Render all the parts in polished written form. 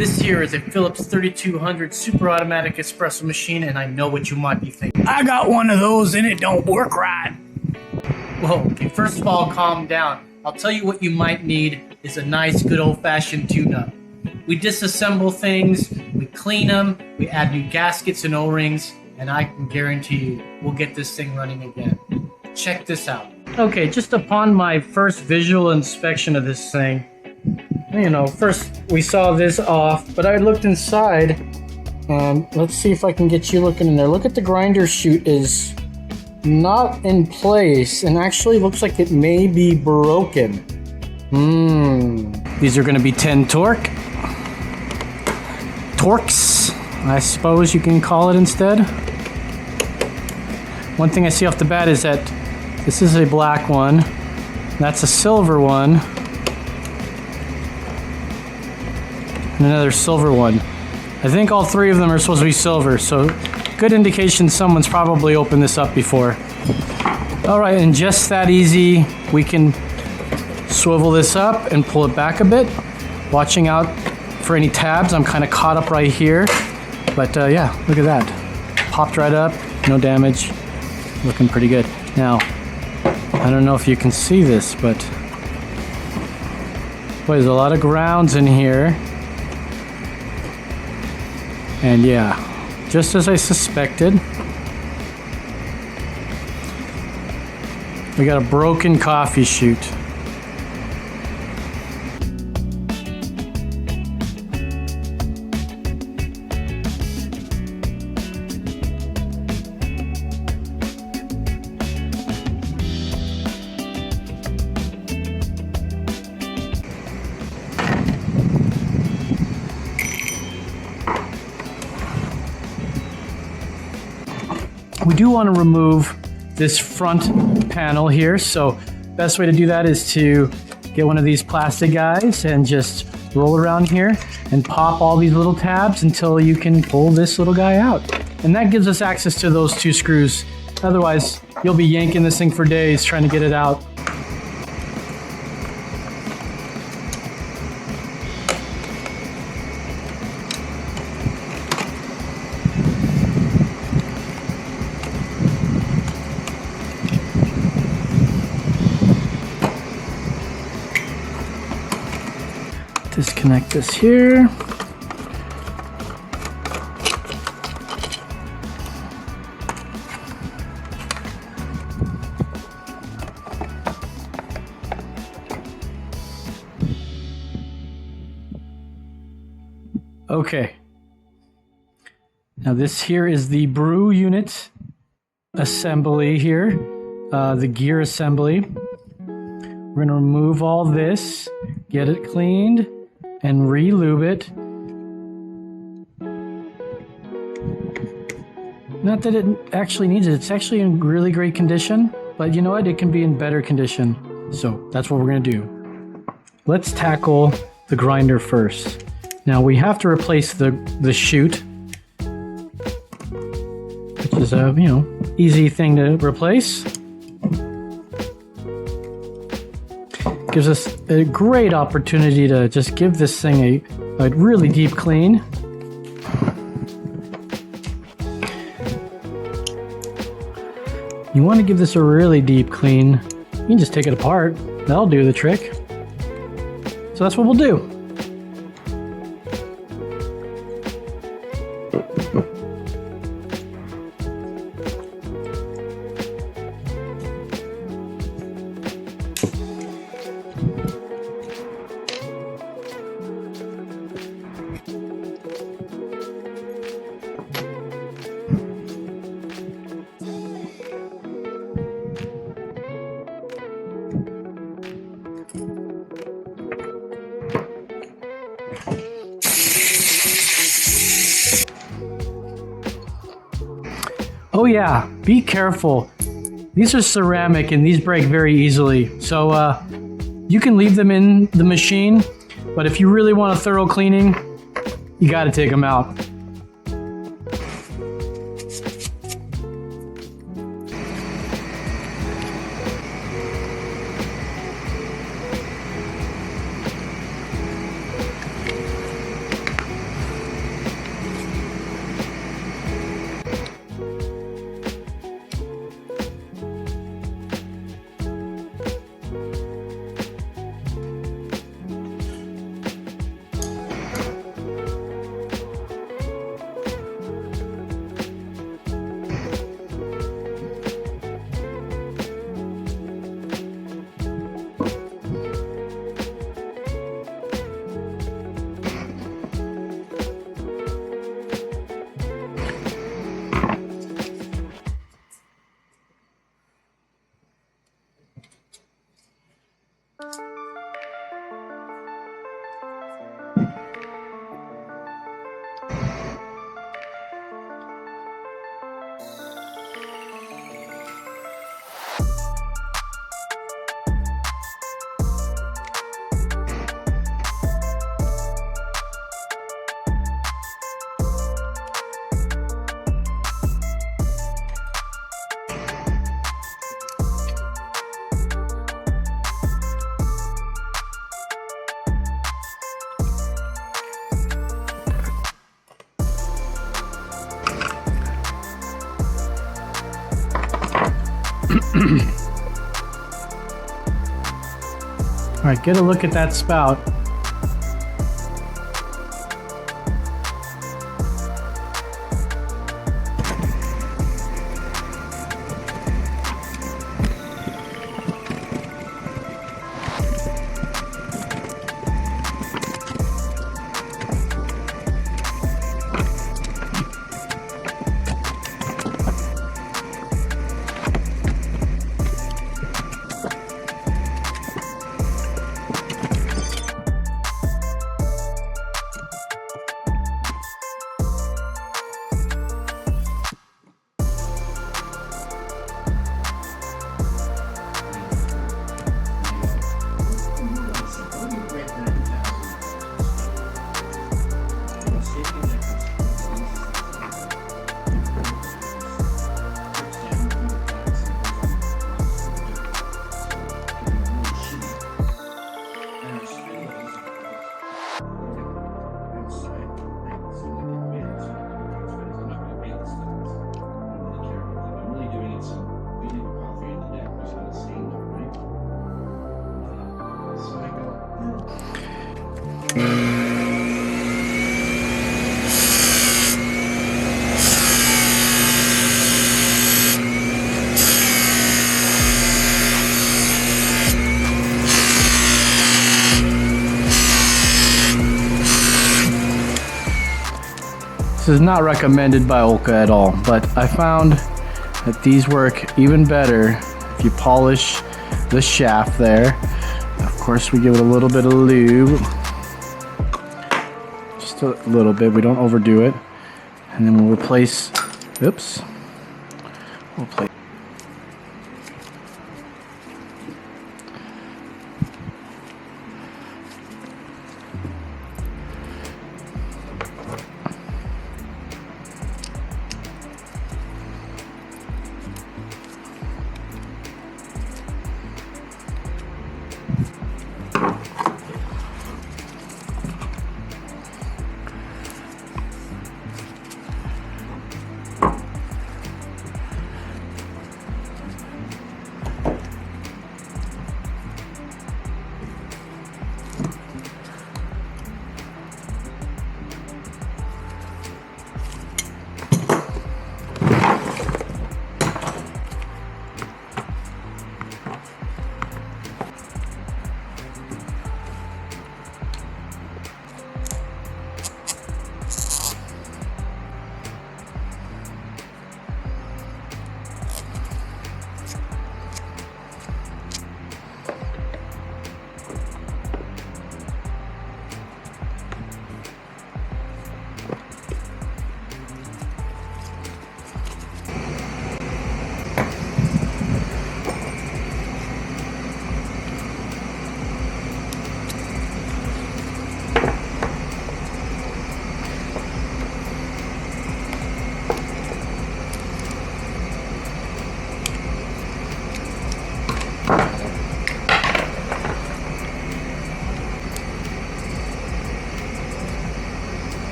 This here is a Phillips 3200 super automatic espresso machine, and I know what you might be thinking. I got one of those and it don't work right. Whoa, okay, first of all, calm down. I'll tell you what you might need is a nice, good old-fashioned tune-up. We disassemble things, we clean them, we add new gaskets and O-rings, and I can guarantee you we'll get this thing running again. Check this out. Okay, just upon my first visual inspection of this thing, first we saw this off, but I looked inside, and let's see if I can get you looking in there. Look at the grinder chute is not in place, and actually looks like it may be broken. These are going to be 10 torques, I suppose you can call it instead. One thing I see off the bat is that this is a black one, that's a silver one, and another silver one. I think all three of them are supposed to be silver, so good indication someone's probably opened this up before. Alright, and just that easy, we can swivel this up and pull it back a bit, watching out for any tabs. I'm kind of caught up right here, but yeah, look at that. Popped right up, no damage, looking pretty good. Now, I don't know if you can see this, but boy, there's a lot of grounds in here. And yeah, just as I suspected, we got a broken coffee chute. We do want to remove this front panel here, so best way to do that is to get one of these plastic guys and just roll around here and pop all these little tabs until you can pull this little guy out. And that gives us access to those two screws. Otherwise, you'll be yanking this thing for days trying to get it out. Disconnect this here. Okay. Now this here is the Brew unit assembly here, the gear assembly. We're going to remove all this, get it cleaned, and re-lube it. Not that it actually needs it. It's actually in really great condition, but you know what? It can be in better condition. So that's what we're going to do. Let's tackle the grinder first. Now we have to replace the chute, which is a easy thing to replace. Gives us a great opportunity to just give this thing a really deep clean. You want to give this a really deep clean. You can just take it apart. That'll do the trick. So that's what we'll do. Oh yeah, be careful. These are ceramic and these break very easily. So you can leave them in the machine, but if you really want a thorough cleaning, you gotta take them out. All right, get a look at that spout. This is not recommended by Olka at all, but I found that these work even better if you polish the shaft there. Of course, we give it a little bit of lube. Just a little bit, we don't overdo it. And then we'll replace, oops. We'll place.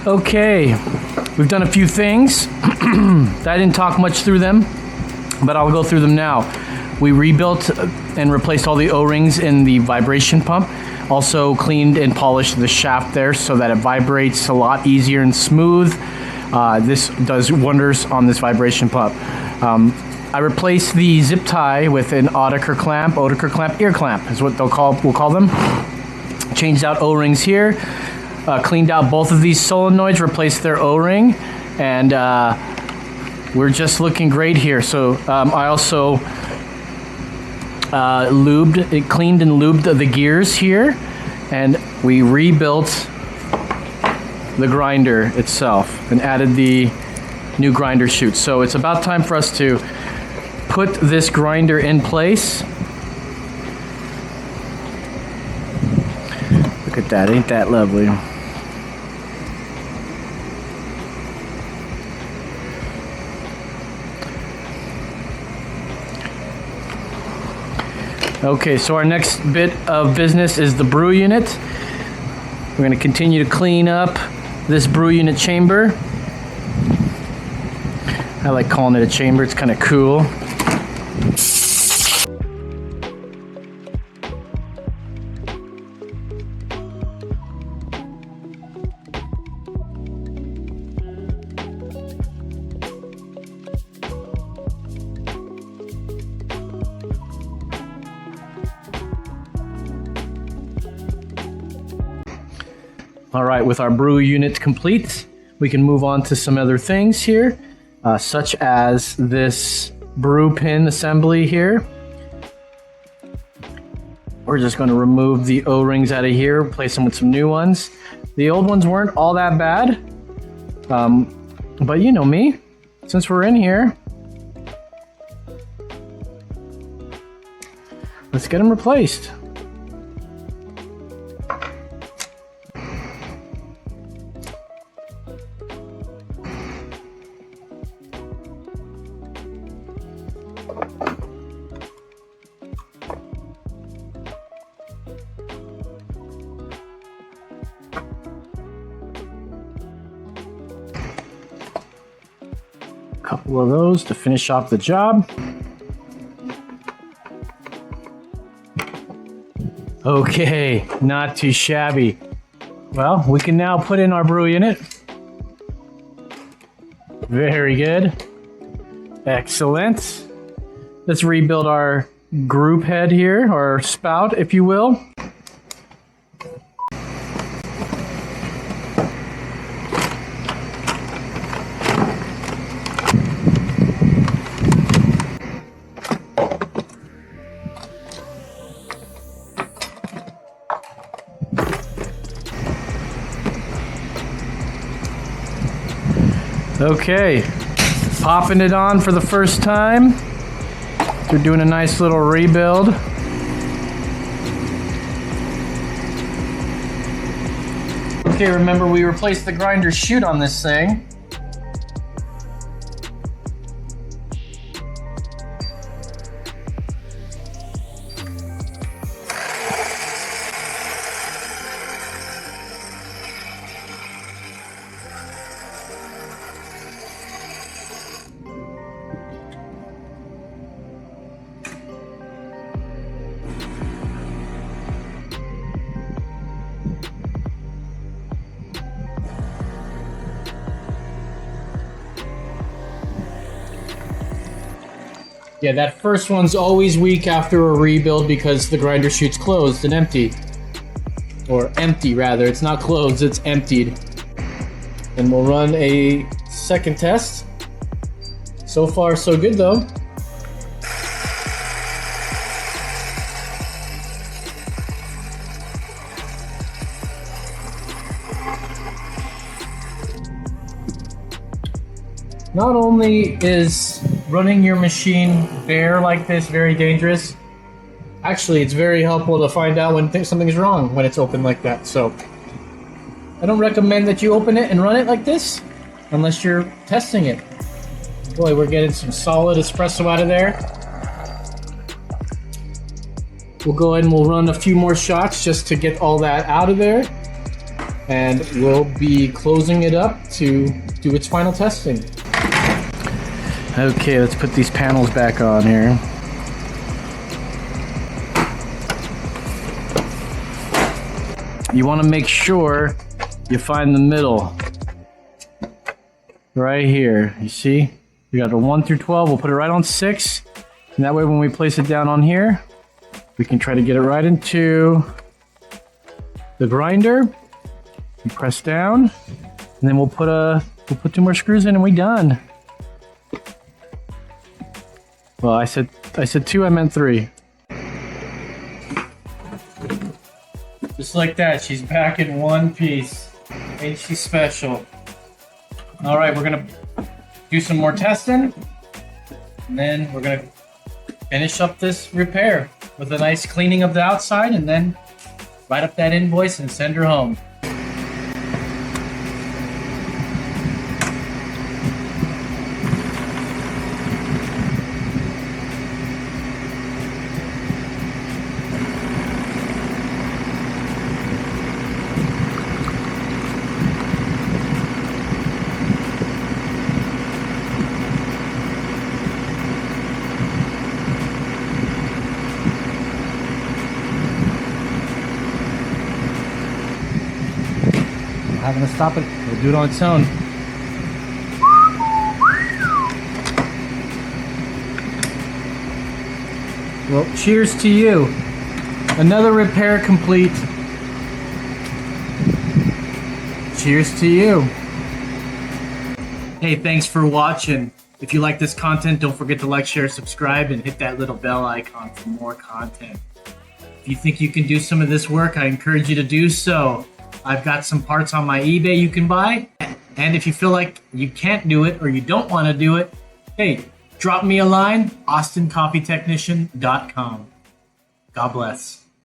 Okay, we've done a few things. I didn't talk much through them, but I'll go through them now. We rebuilt and replaced all the O-rings in the vibration pump. Also cleaned and polished the shaft there so that it vibrates a lot easier and smooth. This does wonders on this vibration pump. I replaced the zip tie with an Oetiker clamp, ear clamp is what we'll call them. Changed out O-rings here. Cleaned out both of these solenoids, replaced their O-ring, and we're just looking great here. So I also cleaned and lubed the gears here, and we rebuilt the grinder itself and added the new grinder chute. So it's about time for us to put this grinder in place. Look at that, ain't that lovely? Okay, so our next bit of business is the brew unit. We're going to continue to clean up this brew unit chamber. I like calling it a chamber, it's kind of cool. All right, with our brew unit complete, we can move on to some other things here, such as this brew pin assembly here. We're just going to remove the O-rings out of here, replace them with some new ones. The old ones weren't all that bad, but you know me, since we're in here, let's get them replaced. Couple of those to finish off the job. Okay, not too shabby. Well, we can now put in our brew unit. Very good. Excellent. Let's rebuild our group head here, or spout, if you will. Okay, popping it on for the first time. We're doing a nice little rebuild. Okay, remember we replaced the grinder chute on this thing. Yeah, that first one's always weak after a rebuild because the grinder chute's closed and empty. Or empty, rather. It's not closed, it's emptied. And we'll run a second test. So far, so good, though. Not only is running your machine bare like this very dangerous, actually it's very helpful to find out when something's wrong when it's open like that. So I don't recommend that you open it and run it like this unless you're testing it. Boy, we're getting some solid espresso out of there. We'll go ahead and we'll run a few more shots just to get all that out of there, and we'll be closing it up to do its final testing. Okay, let's put these panels back on here. You want to make sure you find the middle. Right here, you see? We got a 1 through 12, we'll put it right on 6. And that way when we place it down on here, we can try to get it right into the grinder. We press down, and then we'll put 2 more screws in and we're done. Well, I said 2, I meant 3. Just like that, she's back in one piece. Ain't she special? All right, we're gonna do some more testing, and then we're gonna finish up this repair with a nice cleaning of the outside, and then write up that invoice and send her home. having to stop it. It'll do it on its own. Well, cheers to you. Another repair complete. Cheers to you. Hey, thanks for watching. If you like this content, don't forget to like, share, subscribe, and hit that little bell icon for more content. If you think you can do some of this work, I encourage you to do so. I've got some parts on my eBay you can buy. And if you feel like you can't do it or you don't want to do it, hey, drop me a line, austincoffeetechnician.com. God bless.